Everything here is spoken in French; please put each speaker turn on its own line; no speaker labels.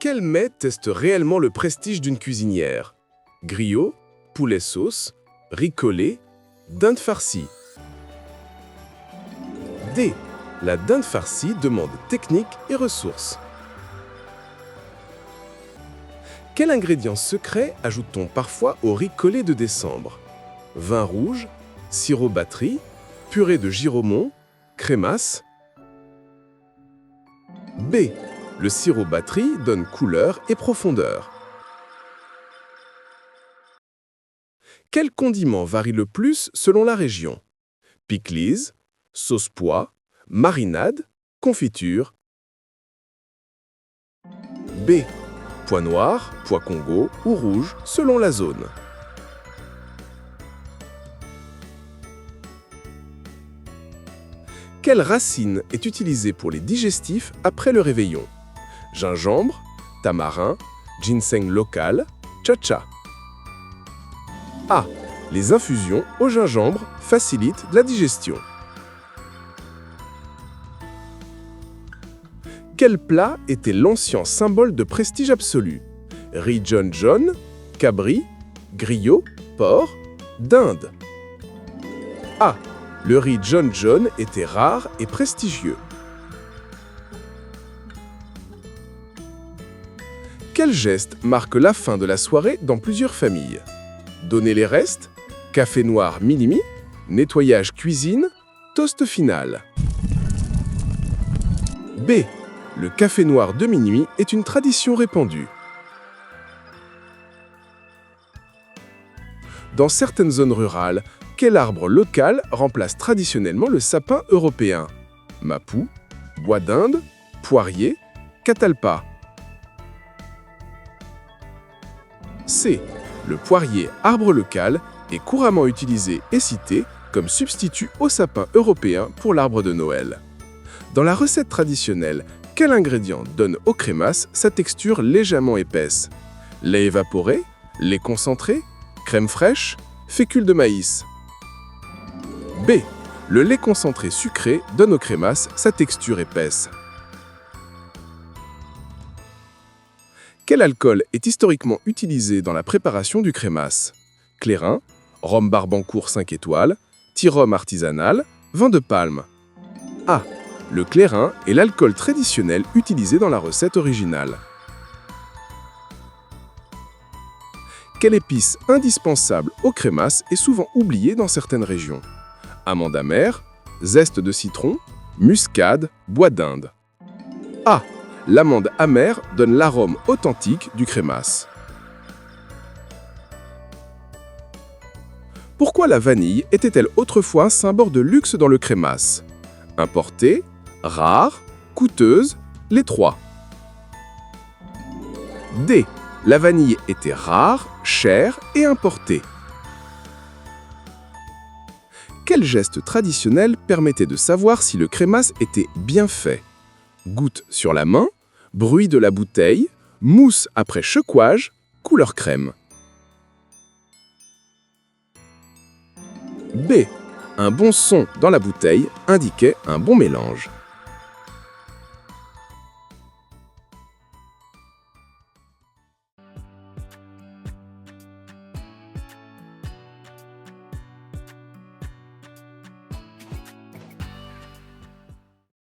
Quel mets teste réellement le prestige d'une cuisinière? Griot, poulet sauce, riz collé, dinde farcie. D. La dinde farcie demande technique et ressources. Quel ingrédient secret ajoute-t-on parfois au riz collé de décembre? Vin rouge, sirop batterie, purée de giromont, crémasse. B. Le sirop batterie donne couleur et profondeur. Quel condiment varie le plus selon la région? Pickles, sauce pois, marinade, confiture. B. Pois noir, pois Congo ou rouge selon la zone. Quelle racine est utilisée pour les digestifs après le réveillon? Gingembre, tamarin, ginseng local, cha-cha. A. Les infusions au gingembre facilitent la digestion. Quel plat était l'ancien symbole de prestige absolu? Riz John John, cabri, griot, porc, dinde. A. Le riz John John était rare et prestigieux. Quel geste marque la fin de la soirée dans plusieurs familles? Donner les restes, café noir minimi, nettoyage cuisine, toast final. B. Le café noir de minuit est une tradition répandue. Dans certaines zones rurales, quel arbre local remplace traditionnellement le sapin européen? Mapou, bois d'Inde, poirier, catalpa. C. Le poirier, arbre local, est couramment utilisé et cité comme substitut au sapin européen pour l'arbre de Noël. Dans la recette traditionnelle, quel ingrédient donne au crémasse sa texture légèrement épaisse? Lait évaporé, lait concentré, crème fraîche, fécule de maïs. B. Le lait concentré sucré donne au crémasse sa texture épaisse. Quel alcool est historiquement utilisé dans la préparation du crémasse? Clairin, rhum Barbancourt 5 étoiles, Tirrhum artisanal, vin de palme. A. Le clairin est l'alcool traditionnel utilisé dans la recette originale. Quelle épice indispensable au crémasse est souvent oubliée dans certaines régions? Amande amère, zeste de citron, muscade, bois d'Inde. A. L'amande amère donne l'arôme authentique du crémasse. Pourquoi la vanille était-elle autrefois un symbole de luxe dans le crémasse? Importée, rare, coûteuse, les trois. D. La vanille était rare, chère et importée. Quel geste traditionnel permettait de savoir si le crémasse était bien fait? Goutte sur la main, bruit de la bouteille, mousse après secouage, couleur crème. B. Un bon son dans la bouteille indiquait un bon mélange.